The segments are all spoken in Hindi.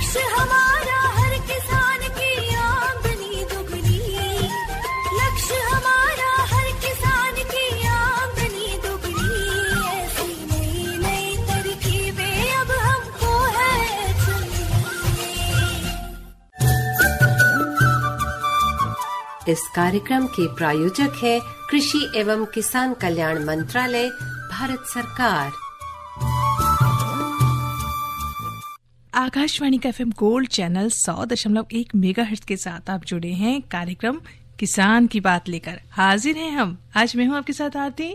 लक्ष्य हमारा हर किसान की आमदनी दुगनी, लक्ष्य हमारा हर किसान की आमदनी दुगनी। ऐसी नई नई तरकीबें अब हमको है चुननी। इस कार्यक्रम के प्रायोजक है कृषि एवं किसान कल्याण मंत्रालय, भारत सरकार। आकाशवाणी का FM गोल्ड चैनल 100.1 मेगाहर्ट्ज के साथ आप जुड़े हैं कार्यक्रम किसान की बात लेकर। हाजिर हैं हम। आज मैं हूं आपके साथ आरती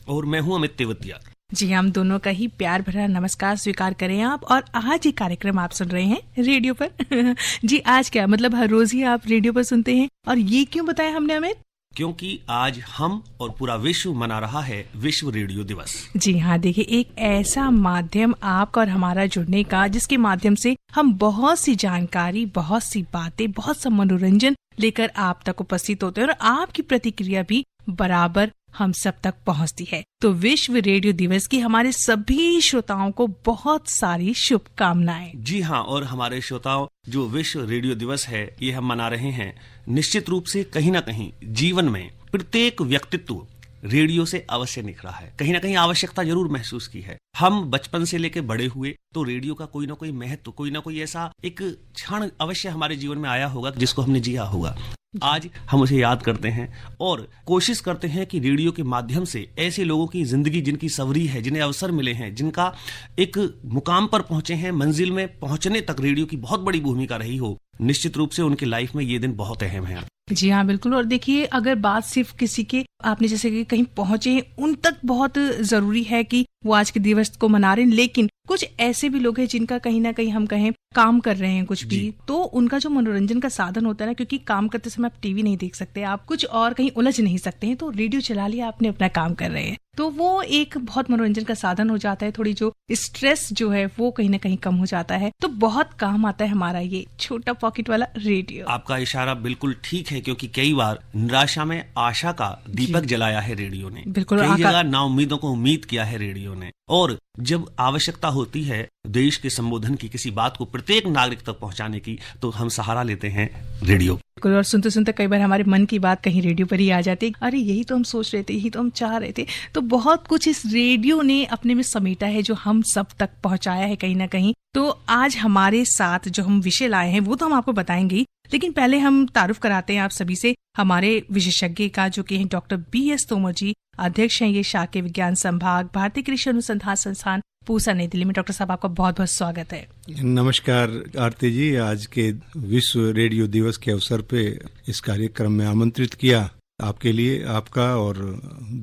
और मैं हूं अमित तेवतिया। जी, हम दोनों का ही प्यार भरा नमस्कार स्वीकार करें आप। और आज ये कार्यक्रम आप सुन रहे हैं रेडियो पर। जी, आज क्या मतलब हर रोज ही आप रेडियो पर सुनते हैं, और ये क्यों बताया हमने अमित? क्योंकि आज हम और पूरा विश्व मना रहा है विश्व रेडियो दिवस। जी हाँ, देखिए, एक ऐसा माध्यम आपका और हमारा जुड़ने का, जिसके माध्यम से हम बहुत सी जानकारी, बहुत सी बातें, बहुत सा मनोरंजन लेकर आप तक उपस्थित होते हैं, और आपकी प्रतिक्रिया भी बराबर हम सब तक पहुंचती है। तो विश्व रेडियो दिवस की हमारे सभी श्रोताओं को बहुत सारी शुभकामनाएं। जी हाँ, और हमारे श्रोताओं, जो विश्व रेडियो दिवस है ये हम मना रहे हैं, निश्चित रूप से कहीं ना कहीं जीवन में प्रत्येक व्यक्तित्व रेडियो से अवश्य निखरा है। कहीं ना कहीं आवश्यकता जरूर महसूस की है। हम बचपन से लेकर बड़े हुए तो रेडियो का कोई ना कोई महत्व, कोई ना कोई ऐसा एक क्षण अवश्य हमारे जीवन में आया होगा जिसको हमने जिया होगा। आज हम उसे याद करते हैं और कोशिश करते हैं कि रेडियो के माध्यम से ऐसे लोगों की जिंदगी जिनकी सवरी है, जिन्हें अवसर मिले हैं, जिनका एक मुकाम पर पहुंचे हैं, मंजिल में पहुंचने तक रेडियो की बहुत बड़ी भूमिका रही हो, निश्चित रूप से उनकी लाइफ में ये दिन बहुत अहम है। जी हाँ, बिल्कुल। और देखिए, अगर बात सिर्फ किसी के, आपने जैसे कि कहीं पहुंचे, उन तक बहुत जरूरी है कि वो आज के दिवस को मना रहे हैं, लेकिन कुछ ऐसे भी लोग हैं जिनका कहीं ना कहीं हम कहें काम कर रहे हैं कुछ भी, तो उनका जो मनोरंजन का साधन होता है ना, क्योंकि काम करते समय आप टीवी नहीं देख सकते, आप कुछ और कहीं उलझ नहीं सकते हैं, तो रेडियो चला लिया, आपने अपना काम कर रहे हैं, तो वो एक बहुत मनोरंजन का साधन हो जाता है। थोड़ी जो स्ट्रेस जो है वो कहीं ना कहीं कम हो जाता है, तो बहुत काम आता है हमारा ये छोटा पॉकेट वाला रेडियो। आपका इशारा बिल्कुल ठीक है, क्योंकि कई बार निराशा में आशा का दीपक जलाया है रेडियो ने। बिल्कुल, कई जगह नाउम्मीदों को उम्मीद किया है रेडियो ने। और जब आवश्यकता होती है देश के संबोधन की, किसी बात को प्रत्येक नागरिक तक पहुंचाने की, तो हम सहारा लेते हैं रेडियो। बिल्कुल, और सुनते सुनते कई बार हमारे मन की बात कहीं रेडियो पर ही आ जाती है। अरे यही तो हम सोच रहे थे, यही तो हम चाह रहे थे। तो बहुत कुछ इस रेडियो ने अपने में समेटा है, जो हम सब तक पहुंचाया है कहीं ना कहीं। तो आज हमारे साथ जो हम विषय लाए हैं वो तो हम आपको बताएंगे ही, लेकिन पहले हम तारुफ कराते हैं आप सभी से हमारे विशेषज्ञ का, जो कि हैं डॉक्टर BS तोमर जी। अध्यक्ष हैं ये शासकीय विज्ञान संभाग, भारतीय कृषि अनुसंधान संस्थान, पूसा, नई दिल्ली में। डॉक्टर साहब, आपका बहुत बहुत स्वागत है। नमस्कार आरती जी, आज के विश्व रेडियो दिवस के अवसर पे इस कार्यक्रम में आमंत्रित किया, आपके लिए आपका और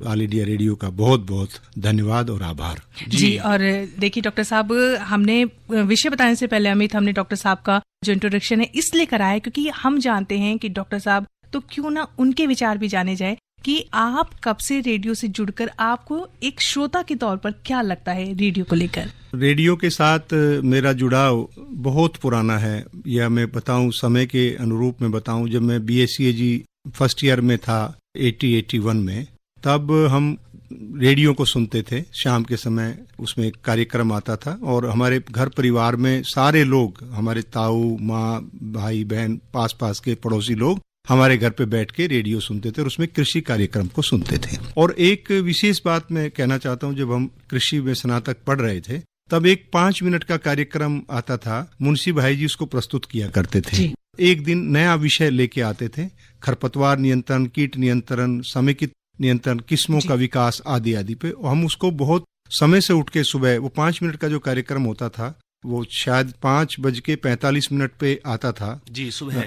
ऑल इंडिया रेडियो का बहुत बहुत धन्यवाद और आभार। जी, और देखिए डॉक्टर साहब, हमने विषय बताने से पहले अमित, हमने डॉक्टर साहब का जो इंट्रोडक्शन है इसलिए कराया क्योंकि हम जानते हैं कि डॉक्टर साहब, तो क्यों ना उनके विचार भी जाने जाए कि आप कब से रेडियो से जुड़कर, आपको एक श्रोता के तौर पर क्या लगता है रेडियो को लेकर? रेडियो के साथ मेरा जुड़ाव बहुत पुराना है, या मैं बताऊं समय के अनुरूप में बताऊं, जब मैं BSCAG फर्स्ट ईयर में था 80-81 में, तब हम रेडियो को सुनते थे शाम के समय। उसमें एक कार्यक्रम आता था और हमारे घर परिवार में सारे लोग, हमारे ताऊ, माँ, भाई बहन, पास पास के पड़ोसी लोग हमारे घर पे बैठ के रेडियो सुनते थे और उसमें कृषि कार्यक्रम को सुनते थे। और एक विशेष बात मैं कहना चाहता हूँ, जब हम कृषि में स्नातक पढ़ रहे थे तब एक 5 मिनट का कार्यक्रम आता था, मुंशी भाई जी उसको प्रस्तुत किया करते थे। एक दिन नया विषय लेके आते थे, खरपतवार नियंत्रण, कीट नियंत्रण, समेकित नियंत्रण, किस्मों का विकास आदि आदि पे। हम उसको बहुत समय से उठ के सुबह, वो 5 मिनट का जो कार्यक्रम होता था वो शायद 5:45 पे आता था जी, सुबह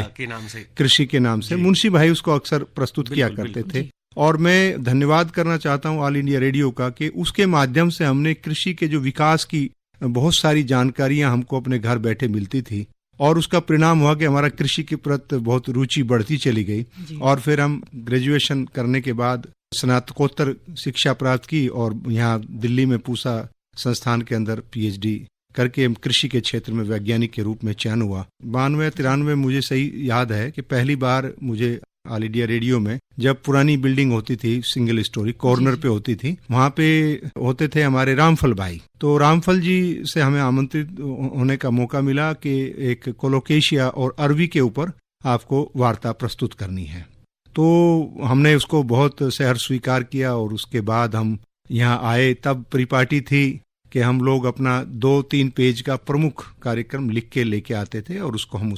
के नाम से, कृषि के नाम से मुंशी भाई उसको अक्सर प्रस्तुत किया करते थे। और मैं धन्यवाद करना चाहता हूँ ऑल इंडिया रेडियो का कि उसके माध्यम से हमने कृषि के जो विकास की बहुत सारी जानकारियां हमको अपने घर बैठे मिलती थी, और उसका परिणाम हुआ कि हमारा कृषि के प्रति बहुत रुचि बढ़ती चली गई। और फिर हम ग्रेजुएशन करने के बाद स्नातकोत्तर शिक्षा प्राप्त की और यहाँ दिल्ली में पूसा संस्थान के अंदर PhD करके कृषि के क्षेत्र में वैज्ञानिक के रूप में चयन हुआ। 92-93 मुझे सही याद है कि पहली बार मुझे ऑल इंडिया रेडियो में, जब पुरानी बिल्डिंग होती थी सिंगल स्टोरी कॉर्नर पे होती थी, वहाँ पे होते थे हमारे रामफल भाई। तो रामफल जी से हमें आमंत्रित होने का मौका मिला कि एक कोलोकेशिया और अरबी के ऊपर आपको वार्ता प्रस्तुत करनी है। तो हमने उसको बहुत सहर्ष स्वीकार किया और उसके बाद हम यहाँ आए। तब परिपाटी थी कि हम लोग अपना 2-3 पेज का प्रमुख कार्यक्रम लिख के लेके आते थे और उसको हम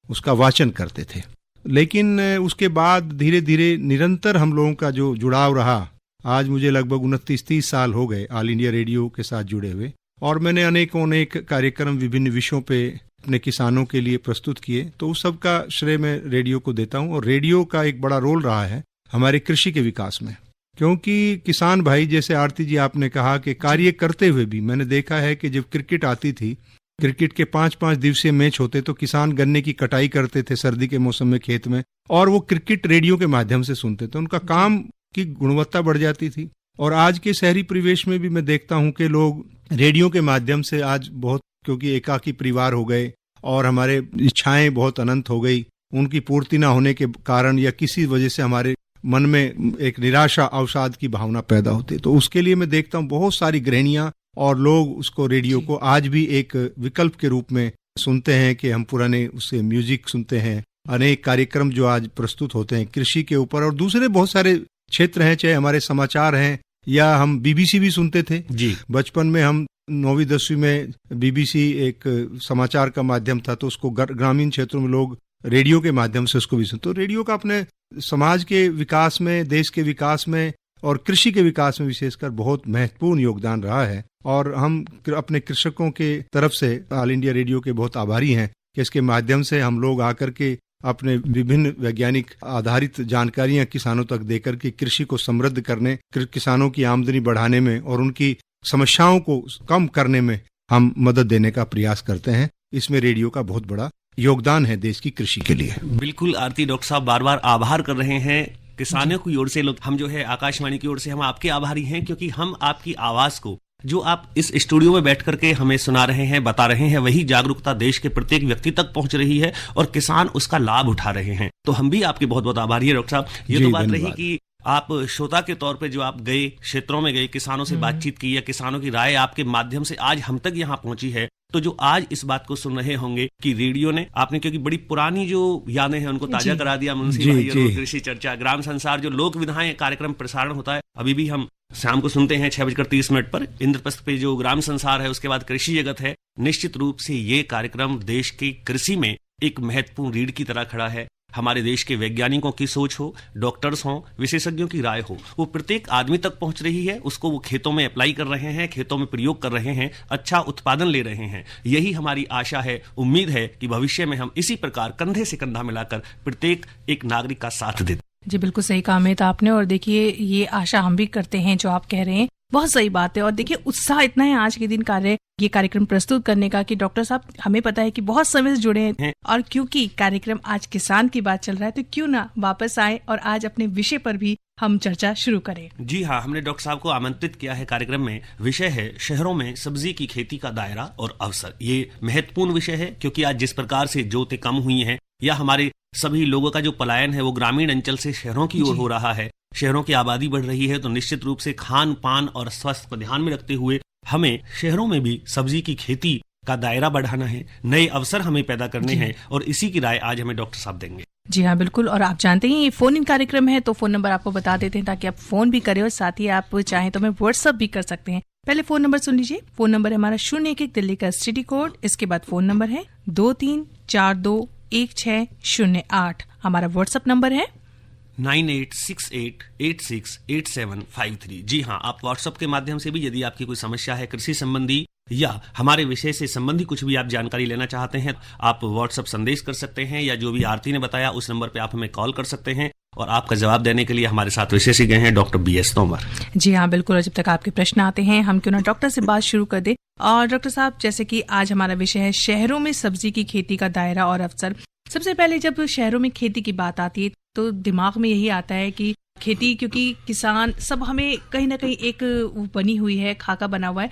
उसका वाचन करते थे। लेकिन उसके बाद धीरे धीरे निरंतर हम लोगों का जो जुड़ाव रहा, आज मुझे लगभग 29-30 साल हो गए ऑल इंडिया रेडियो के साथ जुड़े हुए, और मैंने अनेक कार्यक्रम विभिन्न विषयों पे अपने किसानों के लिए प्रस्तुत किए। तो उस सब का श्रेय मैं रेडियो को देता हूँ। और रेडियो का एक बड़ा रोल रहा है हमारे कृषि के विकास में, क्योंकि किसान भाई, जैसे आरती जी आपने कहा कि कार्य करते हुए भी मैंने देखा है कि जब क्रिकेट आती थी, क्रिकेट के 5-5 दिवसीय मैच होते तो किसान गन्ने की कटाई करते थे सर्दी के मौसम में खेत में, और वो क्रिकेट रेडियो के माध्यम से सुनते थे। उनका काम की गुणवत्ता बढ़ जाती थी। और आज के शहरी परिवेश में भी मैं देखता हूँ कि लोग रेडियो के माध्यम से आज बहुत, क्योंकि एकाकी परिवार हो गए और हमारे इच्छाएं बहुत अनंत हो गई, उनकी पूर्ति न होने के कारण या किसी वजह से हमारे मन में एक निराशा अवसाद की भावना पैदा होती है। तो उसके लिए मैं देखता हूँ बहुत सारी गृहिणियां और लोग उसको रेडियो को आज भी एक विकल्प के रूप में सुनते हैं कि हम पुराने उससे म्यूजिक सुनते हैं। अनेक कार्यक्रम जो आज प्रस्तुत होते हैं कृषि के ऊपर और दूसरे बहुत सारे क्षेत्र हैं, चाहे हमारे समाचार हैं या हम बीबीसी भी सुनते थे जी। बचपन में हम 9वीं-10वीं में बीबीसी एक समाचार का माध्यम था, तो उसको ग्रामीण क्षेत्रों में लोग रेडियो के माध्यम से उसको भी सुनते। तो रेडियो का अपने समाज के विकास में, देश के विकास में और कृषि के विकास में विशेषकर बहुत महत्वपूर्ण योगदान रहा है। और हम अपने कृषकों के तरफ से ऑल इंडिया रेडियो के बहुत आभारी हैं कि इसके माध्यम से हम लोग आकर के अपने विभिन्न वैज्ञानिक आधारित जानकारियां किसानों तक देकर के कृषि को समृद्ध करने, किसानों की आमदनी बढ़ाने में और उनकी समस्याओं को कम करने में हम मदद देने का प्रयास करते हैं। इसमें रेडियो का बहुत बड़ा योगदान है देश की कृषि के लिए। बिल्कुल आरती डॉक्टर साहब बार बार आभार कर रहे हैं किसानों की ओर से। लोग हम जो है आकाशवाणी की ओर से हम आपके आभारी हैं, क्योंकि हम आपकी आवाज को जो आप इस स्टूडियो में बैठ करके हमें सुना रहे हैं, बता रहे हैं, वही जागरूकता देश के प्रत्येक व्यक्ति तक पहुंच रही है और किसान उसका लाभ उठा रहे हैं। तो हम भी आपके बहुत बहुत आभारी हैं डॉक्टर साहब। ये तो बात रही कि आप श्रोता के तौर पे जो आप गए, क्षेत्रों में गए, किसानों से बातचीत की या किसानों की राय आपके माध्यम से आज हम तक यहाँ पहुंची है। तो जो आज इस बात को सुन रहे होंगे कि रेडियो ने आपने, क्योंकि बड़ी पुरानी जो यादें हैं उनको ताजा करा दिया, मुंशी भाई और कृषि चर्चा, ग्राम संसार, जो लोक विधाएं कार्यक्रम प्रसारण होता है, अभी भी हम शाम को सुनते हैं 6:30 पर इंद्रप्रस्थ पे जो ग्राम संसार है, उसके बाद कृषि जगत है। निश्चित रूप से ये कार्यक्रम देश की कृषि में एक महत्वपूर्ण रीढ़ की तरह खड़ा है। हमारे देश के वैज्ञानिकों की सोच हो, डॉक्टर्स हो, विशेषज्ञों की राय हो, वो प्रत्येक आदमी तक पहुंच रही है। उसको वो खेतों में अप्लाई कर रहे हैं, खेतों में प्रयोग कर रहे हैं, अच्छा उत्पादन ले रहे हैं। यही हमारी आशा है, उम्मीद है कि भविष्य में हम इसी प्रकार कंधे से कंधा मिलाकर प्रत्येक एक नागरिक का साथ दें। जी बिल्कुल सही कहा अमित आपने। और देखिए ये आशा हम भी करते हैं जो आप कह रहे हैं, बहुत सही बात है। और देखिए उत्साह इतना है आज के दिन ये कार्यक्रम प्रस्तुत करने का कि डॉक्टर साहब हमें पता है कि बहुत समय से जुड़े हैं, और क्योंकि कार्यक्रम आज किसान की बात चल रहा है तो क्यों ना वापस आए और आज अपने विषय पर भी हम चर्चा शुरू करें। जी हाँ, हमने डॉक्टर साहब को आमंत्रित किया है कार्यक्रम में। विषय है शहरों में सब्जी की खेती का दायरा और अवसर। ये महत्वपूर्ण विषय है क्योंकि आज जिस प्रकार से जोतें कम हुई हैं या हमारे सभी लोगों का जो पलायन है वो ग्रामीण अंचल से शहरों की ओर हो रहा है, शहरों की आबादी बढ़ रही है, तो निश्चित रूप से खान पान और स्वास्थ्य को ध्यान में रखते हुए हमें शहरों में भी सब्जी की खेती का दायरा बढ़ाना है, नए अवसर हमें पैदा करने हैं, और इसी की राय आज हमें डॉक्टर साहब देंगे। जी हाँ बिल्कुल। और आप जानते हैं ये फोन इन कार्यक्रम है, तो फोन नंबर आपको बता देते हैं ताकि आप फोन भी करें और साथ ही आप चाहें तो हमें व्हाट्सएप भी कर सकते हैं। पहले फोन नंबर सुन लीजिए। फोन नंबर है हमारा 011 दिल्ली का STD कोड, इसके बाद फोन नंबर है 23421608। हमारा व्हाट्सएप नंबर है 9868868753। जी हाँ, आप व्हाट्सएप के माध्यम से भी यदि आपकी कोई समस्या है कृषि संबंधी या हमारे विषय से संबंधी कुछ भी आप जानकारी लेना चाहते हैं, आप व्हाट्सएप संदेश कर सकते हैं, या जो भी आरती ने बताया उस नंबर पे आप हमें कॉल कर सकते हैं। और आपका जवाब देने के लिए हमारे साथ विशेषज्ञ हैं डॉक्टर BS तोमर। जी हाँ बिल्कुल। और जब तक आपके प्रश्न आते हैं हम क्यों ना डॉक्टर से बात शुरू कर दे। और डॉक्टर साहब, जैसे कि आज हमारा विषय है शहरों में सब्जी की खेती का दायरा और अवसर। सबसे पहले जब शहरों में खेती की बात आती है तो दिमाग में यही आता है कि खेती, क्योंकि किसान सब हमें कहीं ना कहीं एक बनी हुई है, खाका बना हुआ है।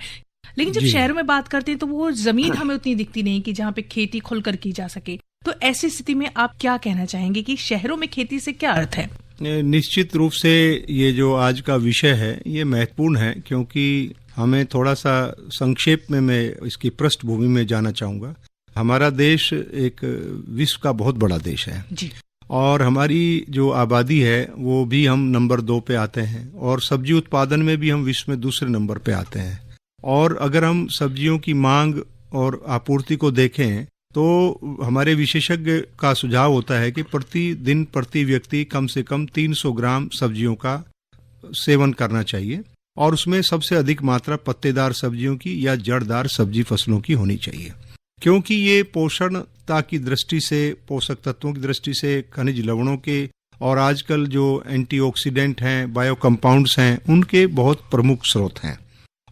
लेकिन जब शहरों में बात करते हैं तो वो जमीन हमें उतनी दिखती नहीं कि जहाँ पे खेती खुलकर की जा सके। तो ऐसी स्थिति में आप क्या कहना चाहेंगे कि शहरों में खेती से क्या अर्थ है? निश्चित रूप से ये जो आज का विषय है ये महत्वपूर्ण है, क्योंकि हमें थोड़ा सा संक्षेप में मैं इसकी पृष्ठभूमि में जाना चाहूँगा। हमारा देश एक विश्व का बहुत बड़ा देश है जी। और हमारी जो आबादी है वो भी हम नंबर 2 पे आते हैं, और सब्जी उत्पादन में भी हम विश्व में दूसरे नंबर पे आते हैं। और अगर हम सब्जियों की मांग और आपूर्ति को देखें तो हमारे विशेषज्ञ का सुझाव होता है कि प्रतिदिन प्रति व्यक्ति कम से कम 300 ग्राम सब्जियों का सेवन करना चाहिए, और उसमें सबसे अधिक मात्रा पत्तेदार सब्जियों की या जड़दार सब्जी फसलों की होनी चाहिए, क्योंकि ये पोषणता की दृष्टि से, पोषक तत्वों की दृष्टि से, खनिज लवणों के और आजकल जो एंटीऑक्सीडेंट हैं, बायो कंपाउंड्स हैं, उनके बहुत प्रमुख स्रोत हैं।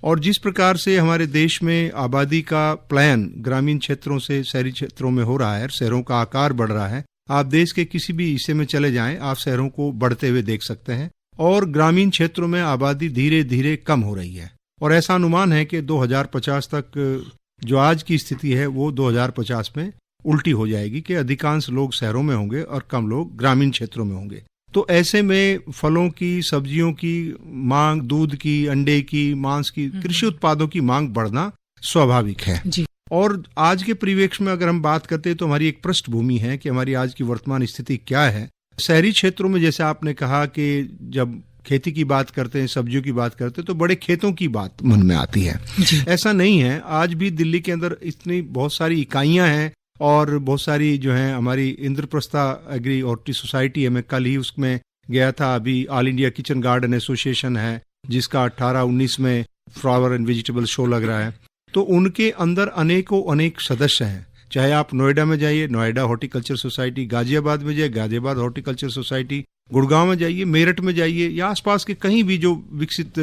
और जिस प्रकार से हमारे देश में आबादी का पलायन ग्रामीण क्षेत्रों से शहरी क्षेत्रों में हो रहा है, शहरों का आकार बढ़ रहा है, आप देश के किसी भी हिस्से में चले जाएं, आप शहरों को बढ़ते हुए देख सकते हैं, और ग्रामीण क्षेत्रों में आबादी धीरे धीरे कम हो रही है। और ऐसा अनुमान है कि 2050 तक जो आज की स्थिति है वो 2050 में उल्टी हो जाएगी कि अधिकांश लोग शहरों में होंगे और कम लोग ग्रामीण क्षेत्रों में होंगे। तो ऐसे में फलों की, सब्जियों की मांग, दूध की, अंडे की, मांस की, कृषि उत्पादों की मांग बढ़ना स्वाभाविक है जी। और आज के परिवेश में अगर हम बात करते हैं तो हमारी एक पृष्ठभूमि है कि हमारी आज की वर्तमान स्थिति क्या है। शहरी क्षेत्रों में जैसे आपने कहा कि जब खेती की बात करते हैं, सब्जियों की बात करते हैं तो बड़े खेतों की बात मन में आती है। ऐसा नहीं है, आज भी दिल्ली के अंदर इतनी बहुत सारी इकाइयां हैं और बहुत सारी जो है हमारी इंद्रप्रस्था एग्री ऑर्टी सोसाइटी है, मैं कल ही उसमें गया था। अभी all India kitchen garden association है जिसका 18-19 में फ्लावर एंड वेजिटेबल शो लग रहा है, तो उनके अंदर अनेक सदस्य हैं। चाहे आप नोएडा में जाइए, नोएडा हॉर्टिकल्चर सोसाइटी, गाजियाबाद में जाइए, गाजियाबाद हॉर्टिकल्चर सोसाइटी, गुड़गांव में जाइए, मेरठ में जाइए, या आसपास के कहीं भी जो विकसित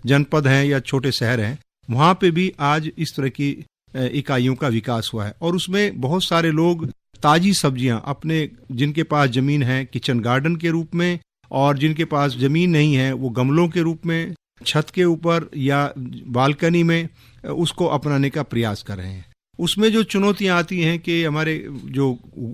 जनपद हैं या छोटे शहर हैं, वहां पे भी आज इस तरह की इकाइयों का विकास हुआ है। और उसमें बहुत सारे लोग ताजी सब्जियां अपने, जिनके पास जमीन है, किचन गार्डन के रूप में, और जिनके पास जमीन नहीं है वो गमलों के रूप में, छत के ऊपर या बालकनी में उसको अपनाने का प्रयास कर रहे हैं। उसमें जो चुनौतियां आती हैं कि हमारे जो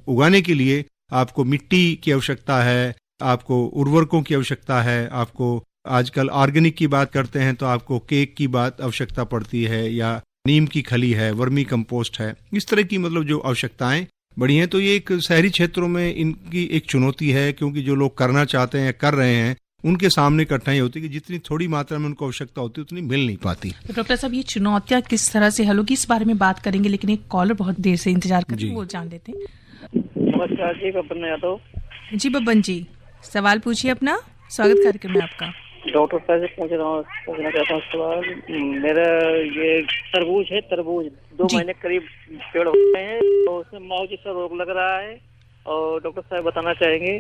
उगाने के लिए आपको मिट्टी की आवश्यकता है, आपको उर्वरकों की आवश्यकता है, आपको आजकल ऑर्गेनिक की बात करते हैं तो आपको केक की बात आवश्यकता पड़ती है, या नीम की खली है, वर्मी कंपोस्ट है, इस तरह की मतलब जो आवश्यकताएं बड़ी हैं। तो ये एक शहरी क्षेत्रों में इनकी एक चुनौती है, क्योंकि जो लोग करना चाहते हैं, कर रहे हैं, उनके सामने कठिनाई होती है कि जितनी थोड़ी मात्रा में उनको आवश्यकता होती है उतनी मिल नहीं पाती। तो डॉक्टर साहब, ये चुनौतियां किस तरह से हल होगी इस बारे में बात करेंगे, लेकिन एक कॉलर बहुत देर से इंतजार कर रहे हैं, वो जान लेते हैं। नमस्कार जी, बब्बन यादव जी। बब्बन जी, सवाल पूछिए अपना, स्वागत कार्यक्रम में आपका। डॉक्टर साहब से पूछना चाहता हूँ सवाल। मेरा ये तरबूज है, तरबूज 2 महीने करीब पेड़ हो गए हैं, तो उसमें माहू जैसा रोग लग रहा है, और डॉक्टर साहब बताना चाहेंगे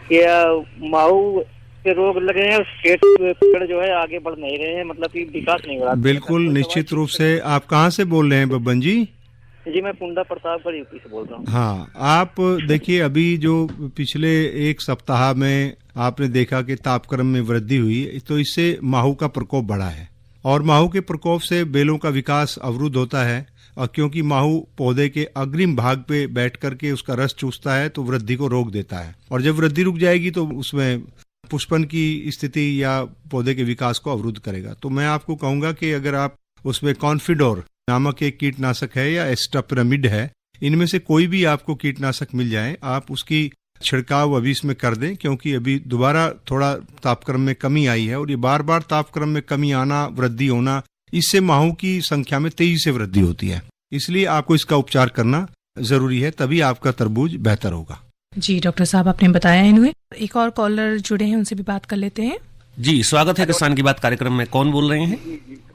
क्या माहू के रोग लगे हैं, पेड़ जो है आगे बढ़ नहीं रहे हैं, मतलब कि विकास नहीं हो रहा। बिल्कुल निश्चित रूप से। आप कहाँ से बोल रहे हैं बब्बन जी? जी, मैं पुंडा प्रतापगढ़ यूपी से बोल रहा हूँ। हाँ, आप देखिए अभी जो पिछले एक सप्ताह में आपने देखा कि तापक्रम में वृद्धि हुई, तो इससे माहू का प्रकोप बढ़ा है, और माहू के प्रकोप से बेलों का विकास अवरुद्ध होता है, और क्योंकि माहू पौधे के अग्रिम भाग पे बैठ करके उसका रस चूसता है तो वृद्धि को रोक देता है, और जब वृद्धि रुक जाएगी तो उसमें पुष्पन की स्थिति या पौधे के विकास को अवरुद्ध करेगा। तो मैं आपको कहूंगा कि अगर आप उसमें कॉन्फिडोर नामक एक कीटनाशक है या एस्टापिरामिड है, इनमें से कोई भी आपको कीटनाशक मिल जाए, आप उसकी छिड़काव अभी इसमें कर दें, क्योंकि अभी दोबारा थोड़ा तापक्रम में कमी आई है, और ये बार बार तापक्रम में कमी आना, वृद्धि होना, इससे माहू की संख्या में तेजी से वृद्धि होती है। इसलिए आपको इसका उपचार करना जरूरी है, तभी आपका तरबूज बेहतर होगा। जी डॉक्टर साहब, आपने बताया इन्हें। एक और कॉलर जुड़े हैं, उनसे भी बात कर लेते हैं। जी, स्वागत है किसान की बात कार्यक्रम में। कौन बोल रहे हैं?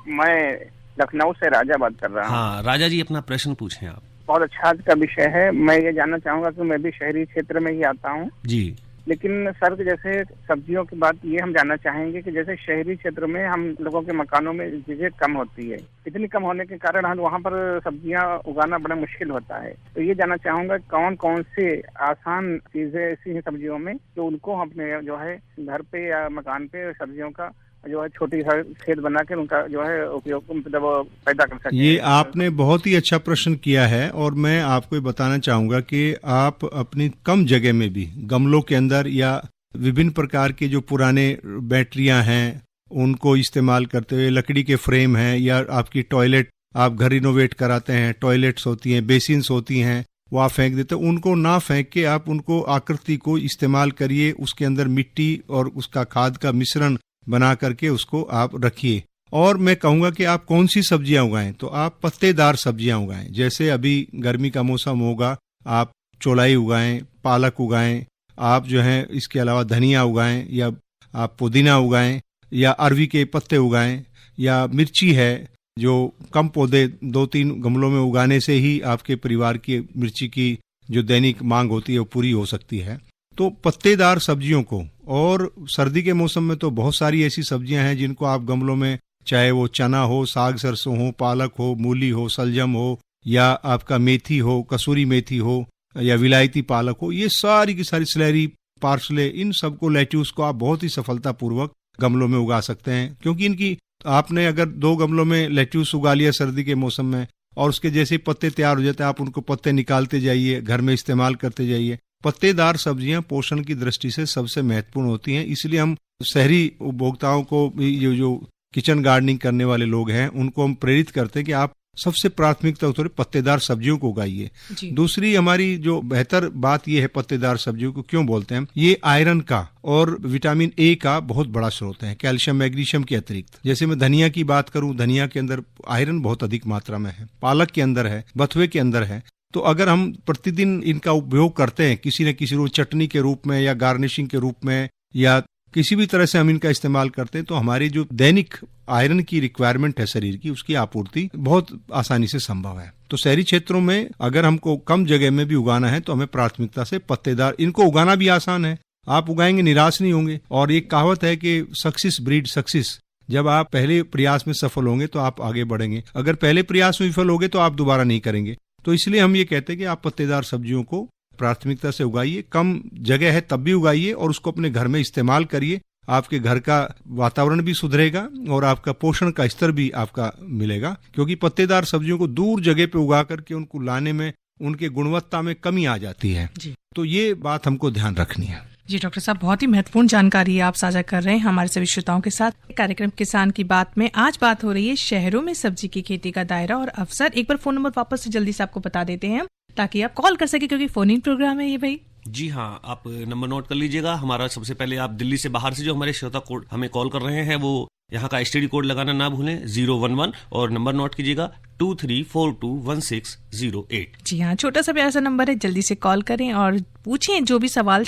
मैं लखनऊ से राजा बात कर रहा हूँ। हाँ राजा जी, अपना प्रश्न पूछें आप। बहुत अच्छा आज का विषय है। मैं ये जानना चाहूंगा कि मैं भी शहरी क्षेत्र में ही आता हूँ जी, लेकिन सर जैसे सब्जियों की बात ये हम जानना चाहेंगे कि जैसे शहरी क्षेत्र में हम लोगों के मकानों में जगह कम होती है, इतनी कम होने के कारण हम वहाँ पर सब्जियां उगाना बड़ा मुश्किल होता है। तो ये जानना चाहूंगा कौन कौन से आसान चीजें ऐसी हैं सब्जियों में जो उनको हम अपने जो है घर पे या मकान पे सब्जियों का जो है छोटी खेत बना के उनका जो है उपयोग मतलब पैदा कर सके। ये आपने बहुत ही अच्छा प्रश्न किया है और मैं आपको ये बताना चाहूंगा कि आप अपनी कम जगह में भी गमलों के अंदर या विभिन्न प्रकार के जो पुराने बैटरियां हैं उनको इस्तेमाल करते हुए, लकड़ी के फ्रेम हैं या आपकी टॉयलेट, आप घर रिनोवेट कराते हैं, टॉयलेट्स होती हैं, बेसिन्स होती हैं, वो आप फेंक देते हैं, उनको ना फेंक के आप उनको आकृति को इस्तेमाल करिए, उसके अंदर मिट्टी और उसका खाद का मिश्रण बना करके उसको आप रखिए। और मैं कहूंगा कि आप कौन सी सब्जियां उगाएं, तो आप पत्तेदार सब्जियां उगाएं। जैसे अभी गर्मी का मौसम होगा, आप चौलाई उगाएं, पालक उगाएं, आप जो है इसके अलावा धनिया उगाएं या आप पुदीना उगाएं या अरवी के पत्ते उगाएं या मिर्ची है, जो कम पौधे 2-3 गमलों में उगाने से ही आपके परिवार की मिर्ची की जो दैनिक मांग होती है वो पूरी हो सकती है। तो पत्तेदार सब्जियों को, और सर्दी के मौसम में तो बहुत सारी ऐसी सब्जियां हैं जिनको आप गमलों में, चाहे वो चना हो, साग सरसों हो, पालक हो, मूली हो, सलजम हो या आपका मेथी हो, कसूरी मेथी हो या विलायती पालक हो, ये सारी की सारी स्लैरी, पार्सले, इन सबको, लेट्यूस को आप बहुत ही सफलतापूर्वक गमलों में उगा सकते हैं। क्योंकि इनकी आपने अगर 2 गमलों में लेट्यूस उगा लिया सर्दी के मौसम में और उसके जैसे ही पत्ते तैयार हो जाते हैं, आप उनको पत्ते निकालते जाइए, घर में इस्तेमाल करते जाइए। पत्तेदार सब्जियां पोषण की दृष्टि से सबसे महत्वपूर्ण होती हैं, इसलिए हम शहरी उपभोक्ताओं को, ये जो किचन गार्डनिंग करने वाले लोग हैं, उनको हम प्रेरित करते हैं कि आप सबसे प्राथमिकता थोड़ी पत्तेदार सब्जियों को उगाइए। दूसरी हमारी जो बेहतर बात यह है, पत्तेदार सब्जियों को क्यों बोलते हैं, ये आयरन का और विटामिन ए का बहुत बड़ा स्रोत है, कैल्शियम मैग्नीशियम के अतिरिक्त। जैसे मैं धनिया की बात करूं, धनिया के अंदर आयरन बहुत अधिक मात्रा में है, पालक के अंदर है, बथुए के अंदर है। तो अगर हम प्रतिदिन इनका उपयोग करते हैं किसी न किसी रूप, चटनी के रूप में या गार्निशिंग के रूप में या किसी भी तरह से हम इनका इस्तेमाल करते हैं, तो हमारी जो दैनिक आयरन की रिक्वायरमेंट है शरीर की, उसकी आपूर्ति बहुत आसानी से संभव है। तो शहरी क्षेत्रों में अगर हमको कम जगह में भी उगाना है तो हमें प्राथमिकता से पत्तेदार, इनको उगाना भी आसान है, आप उगाएंगे निराश नहीं होंगे। और एक कहावत है कि सक्सेस ब्रीड सक्सेस, जब आप पहले प्रयास में सफल होंगे तो आप आगे बढ़ेंगे, अगर पहले प्रयास में विफल होगे तो आप दोबारा नहीं करेंगे। तो इसलिए हम ये कहते हैं कि आप पत्तेदार सब्जियों को प्राथमिकता से उगाइए, कम जगह है तब भी उगाइए और उसको अपने घर में इस्तेमाल करिए। आपके घर का वातावरण भी सुधरेगा और आपका पोषण का स्तर भी आपका मिलेगा, क्योंकि पत्तेदार सब्जियों को दूर जगह पे उगा करके उनको लाने में, उनके गुणवत्ता में कमी आ जाती है। तो ये बात हमको ध्यान रखनी है। जी डॉक्टर साहब, बहुत ही महत्वपूर्ण जानकारी आप साझा कर रहे हैं हमारे सभी श्रोताओं के साथ। कार्यक्रम किसान की बात में आज बात हो रही है शहरों में सब्जी की खेती का दायरा और अवसर। एक बार फोन नंबर वापस से जल्दी से आपको बता देते हैं ताकि आप कॉल कर सके, क्योंकि फोन इन प्रोग्राम है ये भाई। जी हाँ, आप नंबर नोट कर लीजिएगा हमारा। सबसे पहले आप दिल्ली से बाहर से जो हमारे श्रोता कोड हमें कॉल कर रहे हैं, वो यहाँ का STD कोड लगाना ना भूलें 011, और नंबर नोट कीजिएगा 23421608। जी हाँ, छोटा सा प्यारा सा नंबर है, जल्दी से कॉल करें और पूछें जो भी सवाल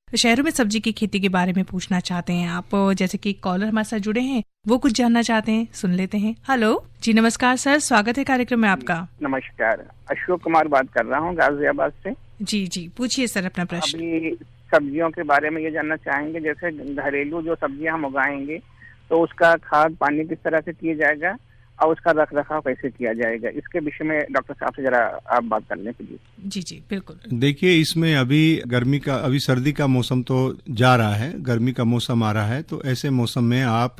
शहरों में सब्जी की खेती के बारे में पूछना चाहते हैं आप। जैसे कि कॉलर हमारे साथ जुड़े हैं, वो कुछ जानना चाहते हैं, सुन लेते हैं। हेलो जी, नमस्कार सर, स्वागत है कार्यक्रम में आपका। नमस्कार, अशोक कुमार बात कर रहा हूँ गाजियाबाद से। जी पूछिए सर अपना प्रश्न। अभी सब्जियों के बारे में ये जानना चाहेंगे, जैसे घरेलू जो सब्जियां हम उगाएंगे तो उसका खाद पानी किस तरह से किया जाएगा और उसका रख रखाव कैसे किया जाएगा, इसके विषय में डॉक्टर साहब से जरा आप बात करने के लिए। जी बिल्कुल। देखिए, इसमें अभी सर्दी का मौसम तो जा रहा है, गर्मी का मौसम आ रहा है, तो ऐसे मौसम में आप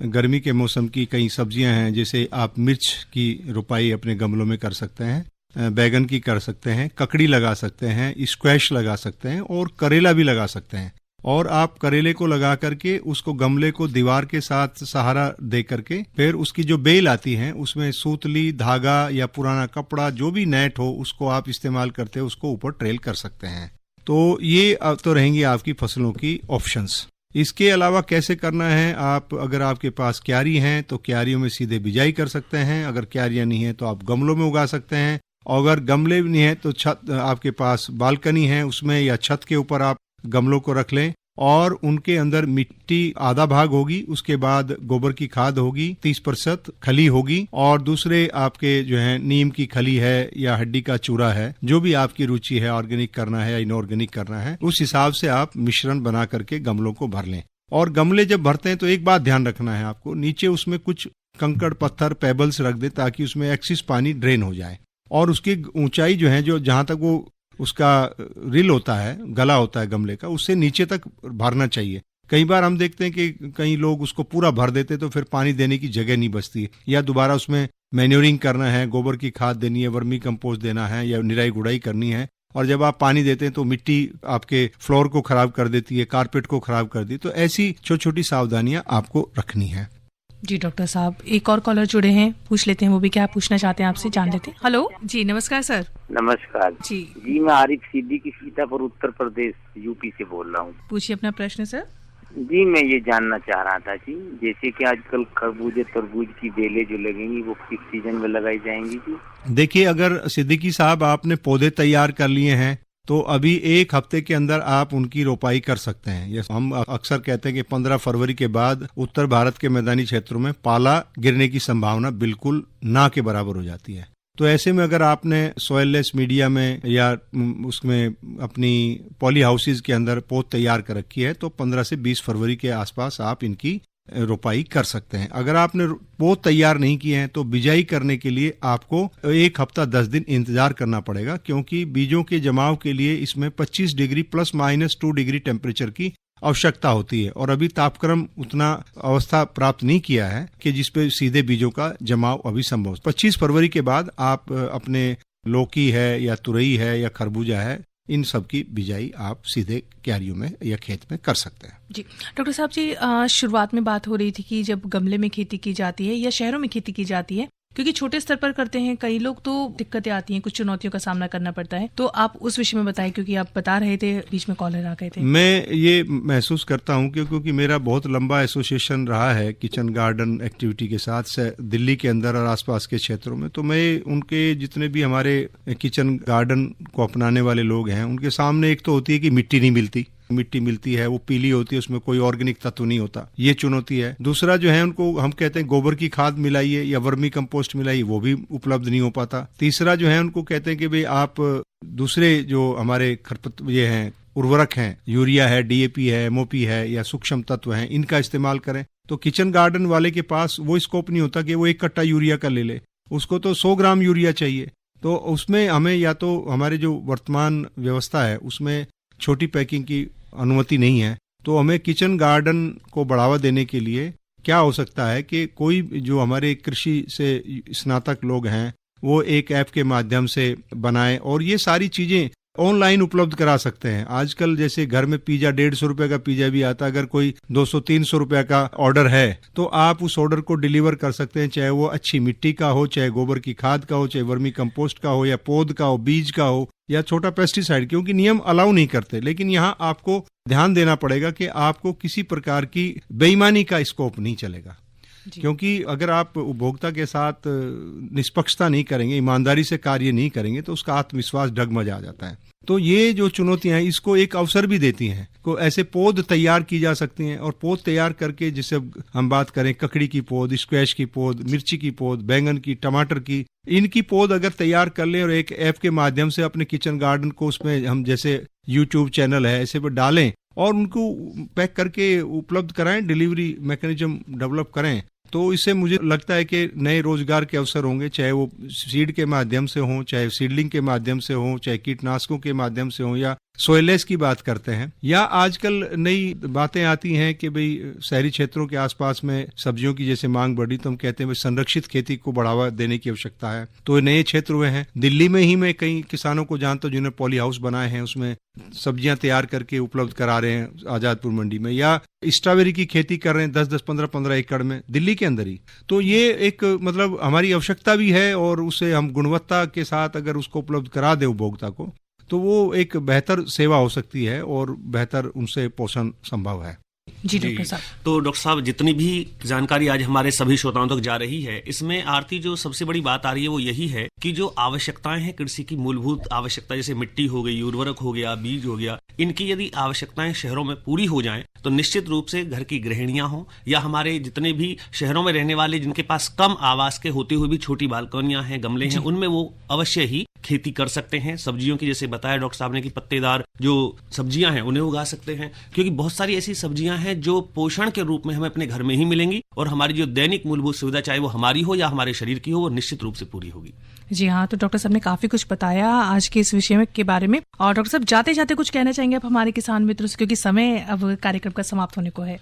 गर्मी के मौसम की कई सब्जियां हैं, जैसे आप मिर्च की रुपाई अपने गमलों में कर सकते हैं, बैगन की कर सकते हैं, ककड़ी लगा सकते हैं, स्क्वैश लगा सकते हैं और करेला भी लगा सकते हैं। और आप करेले को लगा करके उसको गमले को दीवार के साथ सहारा दे करके फिर उसकी जो बेल आती है उसमें सूतली, धागा या पुराना कपड़ा, जो भी नेट हो, उसको आप इस्तेमाल करते हैं, उसको ऊपर ट्रेल कर सकते हैं। तो ये तो रहेंगी आपकी फसलों की ऑप्शंस। इसके अलावा कैसे करना है, आप अगर आपके पास क्यारी हैं तो क्यारियों में सीधे बिजाई कर सकते हैं, अगर क्यारियां नहीं है तो आप गमलों में उगा सकते हैं, और अगर गमले भी नहीं है तो छत, आपके पास बालकनी है उसमें या छत के ऊपर आप गमलों को रख लें और उनके अंदर मिट्टी आधा भाग होगी, उसके बाद गोबर की खाद होगी, 30% खली होगी और दूसरे आपके जो है नीम की खली है या हड्डी का चूरा है, जो भी आपकी रुचि है, ऑर्गेनिक करना है या इनऑर्गेनिक करना है, उस हिसाब से आप मिश्रण बना करके गमलों को भर लें। और गमले जब भरते हैं तो एक बात ध्यान रखना है आपको, नीचे उसमें कुछ कंकड़ पत्थर पेबल्स रख दे ताकि उसमें एक्सिस पानी ड्रेन हो जाए। और उसकी ऊंचाई जो है, जो जहां तक वो उसका रिल होता है, गला होता है गमले का, उससे नीचे तक भरना चाहिए। कई बार हम देखते हैं कि कई लोग उसको पूरा भर देते तो फिर पानी देने की जगह नहीं बचती, या दोबारा उसमें मैन्योरिंग करना है, गोबर की खाद देनी है, वर्मी कंपोस्ट देना है या निराई गुड़ाई करनी है, और जब आप पानी देते हैं तो मिट्टी आपके फ्लोर को खराब कर देती है, कारपेट को खराब कर देती है। तो ऐसी छोटी छोटी सावधानियां आपको रखनी है। जी डॉक्टर साहब, एक और कॉलर जुड़े हैं, पूछ लेते हैं वो भी क्या पूछना चाहते हैं आपसे, जान लेते हैं। हेलो जी, नमस्कार सर। नमस्कार जी मैं आरिफ सिद्दीकी सीतापुर उत्तर प्रदेश यूपी से बोल रहा हूँ। पूछिए अपना प्रश्न सर। जी मैं ये जानना चाह रहा था जी, जैसे कि आजकल खरबूजे तरबूज की बेलें जो लगेंगी वो किस सीजन में लगाई जाएंगी जी? देखिए, अगर सिद्दीकी साहब आपने पौधे तैयार कर लिए हैं तो अभी 1 हफ्ते के अंदर आप उनकी रोपाई कर सकते हैं। ये हम अक्सर कहते हैं कि 15 फरवरी के बाद उत्तर भारत के मैदानी क्षेत्रों में पाला गिरने की संभावना बिल्कुल ना के बराबर हो जाती है। तो ऐसे में अगर आपने सॉइललेस मीडिया में या उसमें अपनी पॉली हाउसेज के अंदर पौध तैयार कर रखी है तो 15 से 20 फरवरी के आसपास आप इनकी रोपाई कर सकते हैं। अगर आपने पौध तैयार नहीं किए हैं तो बिजाई करने के लिए आपको 1 हफ्ता 10 दिन इंतजार करना पड़ेगा, क्योंकि बीजों के जमाव के लिए इसमें 25 डिग्री ±2 डिग्री टेम्परेचर की आवश्यकता होती है, और अभी तापक्रम उतना अवस्था प्राप्त नहीं किया है कि जिसपे सीधे बीजों का जमाव अभी संभव। 25 फरवरी के बाद आप अपने लौकी है या तुरई है या खरबूजा है, इन सब की बिजाई आप सीधे क्यारियों में या खेत में कर सकते हैं। जी डॉक्टर साहब जी, शुरुआत में बात हो रही थी कि जब गमले में खेती की जाती है या शहरों में खेती की जाती है, क्योंकि छोटे स्तर पर करते हैं कई लोग तो दिक्कतें आती हैं, कुछ चुनौतियों का सामना करना पड़ता है, तो आप उस विषय में बताएं, क्योंकि आप बता रहे थे बीच में कॉलर आ गए थे। मैं ये महसूस करता हूँ क्योंकि मेरा बहुत लंबा एसोसिएशन रहा है किचन गार्डन एक्टिविटी के साथ दिल्ली के अंदर और आसपास के क्षेत्रों में, तो मैं उनके जितने भी हमारे किचन गार्डन को अपनाने वाले लोग हैं उनके सामने एक तो होती है कि मिट्टी नहीं मिलती, मिट्टी मिलती है वो पीली होती है, उसमें कोई ऑर्गेनिक तत्व नहीं होता, ये चुनौती है। दूसरा जो है उनको हम कहते हैं गोबर की खाद मिलाइए या वर्मी कंपोस्ट मिलाइए, वो भी उपलब्ध नहीं हो पाता। तीसरा जो है उनको कहते हैं कि भाई आप दूसरे जो हमारे खरपत ये हैं उर्वरक हैं, यूरिया है, डीएपी है, एमओपी है या सूक्ष्म तत्व हैं, इनका इस्तेमाल करें। तो किचन गार्डन वाले के पास वो स्कोप नहीं होता कि वो 1 कट्टा यूरिया का ले ले, उसको तो 100 ग्राम यूरिया चाहिए। तो उसमें हमें या तो हमारे जो वर्तमान व्यवस्था है उसमें छोटी पैकिंग की अनुमति नहीं है, तो हमें किचन गार्डन को बढ़ावा देने के लिए क्या हो सकता है कि कोई जो हमारे कृषि से स्नातक लोग हैं वो एक ऐप के माध्यम से बनाए और ये सारी चीजें ऑनलाइन उपलब्ध करा सकते हैं। आजकल जैसे घर में पिज्जा 150 रुपए का पिज्जा भी आता है, अगर कोई 200-300 रुपए का ऑर्डर है तो आप उस ऑर्डर को डिलीवर कर सकते हैं, चाहे वो अच्छी मिट्टी का हो, चाहे गोबर की खाद का हो, चाहे वर्मी कंपोस्ट का हो या पौध का हो, बीज का हो या छोटा पेस्टिसाइड, क्योंकि नियम अलाउ नहीं करते। लेकिन यहाँ आपको ध्यान देना पड़ेगा कि आपको किसी प्रकार की बेईमानी का स्कोप नहीं चलेगा, क्योंकि अगर आप उपभोक्ता के साथ निष्पक्षता नहीं करेंगे, ईमानदारी से कार्य नहीं करेंगे तो उसका आत्मविश्वास डगमगा जाता है। तो ये जो चुनौतियां हैं इसको एक अवसर भी देती हैं, को ऐसे पौध तैयार की जा सकती हैं, और पौध तैयार करके जिसे हम बात करें ककड़ी की पौध, स्क्वैश की पौध, मिर्ची की पौध, बैंगन की, टमाटर की, इनकी पौध अगर तैयार कर लें और एक ऐप के माध्यम से अपने किचन गार्डन को उसमें हम जैसे यूट्यूब चैनल है ऐसे पर डालें और उनको पैक करके उपलब्ध कराएं, डिलीवरी मैकेनिज्म डेवलप करें, तो इससे मुझे लगता है कि नए रोजगार के अवसर होंगे, चाहे वो सीड के माध्यम से हो, चाहे सीडलिंग के माध्यम से हो, चाहे कीटनाशकों के माध्यम से हो, या सोयलेस की बात करते हैं, या आजकल नई बातें आती हैं कि भाई शहरी क्षेत्रों के आसपास में सब्जियों की जैसे मांग बढ़ी तो हम कहते हैं भाई संरक्षित खेती को बढ़ावा देने की आवश्यकता है। तो नए क्षेत्र हुए हैं, दिल्ली में ही मैं कई किसानों को जानता हूं जिन्होंने पॉली हाउस बनाए हैं, उसमें सब्जियां तैयार करके उपलब्ध करा रहे हैं आजादपुर मंडी में, या स्ट्रॉबेरी की खेती कर रहे हैं 10-10, 15-15 एकड़ में दिल्ली के अंदर ही। तो ये एक मतलब हमारी आवश्यकता भी है, और उसे हम गुणवत्ता के साथ अगर उसको उपलब्ध करा दे उपभोक्ता को तो वो एक बेहतर सेवा हो सकती है और बेहतर उनसे पोषण संभव है। जी डॉक्टर साहब। तो डॉक्टर साहब, जितनी भी जानकारी आज हमारे सभी श्रोताओं तक जा रही है, इसमें आरती जो सबसे बड़ी बात आ रही है वो यही है कि जो आवश्यकताएं हैं कृषि की, मूलभूत आवश्यकता जैसे मिट्टी हो गई, उर्वरक हो गया, बीज हो गया, इनकी यदि आवश्यकताएं शहरों में पूरी हो जाएं तो निश्चित रूप से घर की गृहिणियां हों या हमारे जितने भी शहरों में रहने वाले जिनके पास कम आवास के होते हुए भी छोटी बालकनियां हैं, गमले हैं, उनमें वो अवश्य ही खेती कर सकते हैं। सब्जियों की जैसे बताया डॉक्टर साहब ने कि पत्तेदार जो सब्जियां हैं उन्हें उगा सकते हैं, क्योंकि बहुत सारी ऐसी सब्जियां हैं जो पोषण के रूप में हमें अपने घर में ही मिलेंगी और हमारी जो दैनिक मूलभूत सुविधा चाहे वो हमारी हो या हमारे शरीर की हो वो निश्चित रूप से पूरी होगी। जी हाँ, तो डॉक्टर साहब ने काफी कुछ बताया आज के इस विषय में के बारे में। और डॉक्टर साहब जाते जाते कुछ कहना चाहेंगे आप हमारे किसान मित्रों से, क्योंकि समय अब कार्यक्रम का समाप्त होने को है।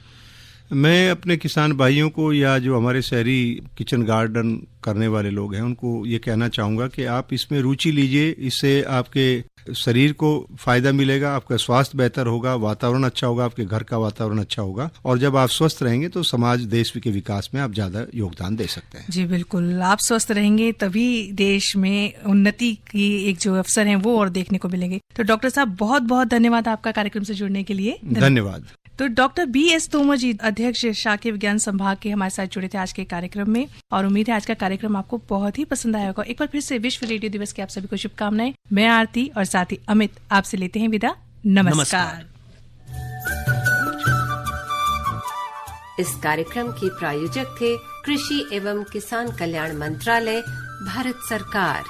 मैं अपने किसान भाइयों को या जो हमारे शहरी किचन गार्डन करने वाले लोग हैं उनको ये कहना चाहूँगा कि आप इसमें रुचि लीजिए। इससे आपके शरीर को फायदा मिलेगा, आपका स्वास्थ्य बेहतर होगा, वातावरण अच्छा होगा, आपके घर का वातावरण अच्छा होगा, और जब आप स्वस्थ रहेंगे तो समाज देश के विकास में आप ज्यादा योगदान दे सकते हैं। जी बिल्कुल, आप स्वस्थ रहेंगे तभी देश में उन्नति की एक जो अवसर है वो और देखने को मिलेंगे। तो डॉक्टर साहब बहुत बहुत धन्यवाद आपका कार्यक्रम से जुड़ने के लिए। धन्यवाद। तो डॉक्टर BS तोमर जी, अध्यक्ष शाकीय विज्ञान संभाग के, हमारे साथ जुड़े थे आज के कार्यक्रम में, और उम्मीद है आज का कार्यक्रम आपको बहुत ही पसंद आया होगा। एक बार फिर से विश्व रेडियो दिवस की आप सभी को शुभकामनाएं। मैं आरती और साथ ही अमित आपसे लेते हैं विदा। नमस्कार। इस कार्यक्रम के प्रायोजक थे कृषि एवं किसान कल्याण मंत्रालय, भारत सरकार।